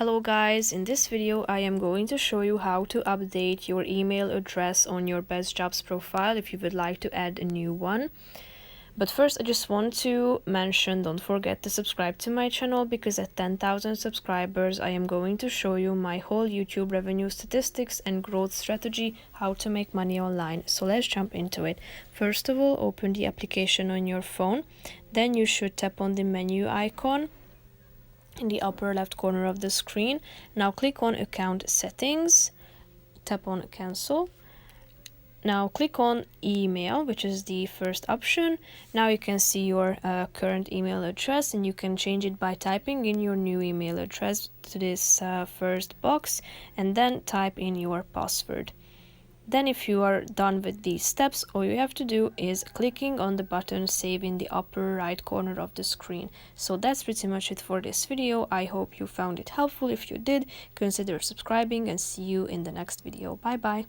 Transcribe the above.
Hello guys, in this video I am going to show you how to update your email address on your BestJobs profile if you would like to add a new one. But first I just want to mention, don't forget to subscribe to my channel, because at 10,000 subscribers I am going to show you my whole YouTube revenue statistics and growth strategy, how to make money online. So let's jump into it. First of all, open the application on your phone. Then you should tap on the menu icon in the upper left corner of the screen. Now click on account settings, tap on cancel. Now click on email, which is the first option. Now you can see your current email address, and you can change it by typing in your new email address to this first box and then type in your password. Then if you are done with these steps, all you have to do is clicking on the button save in the upper right corner of the screen. So that's pretty much it for this video. I hope you found it helpful. If you did, consider subscribing, and see you in the next video. Bye bye.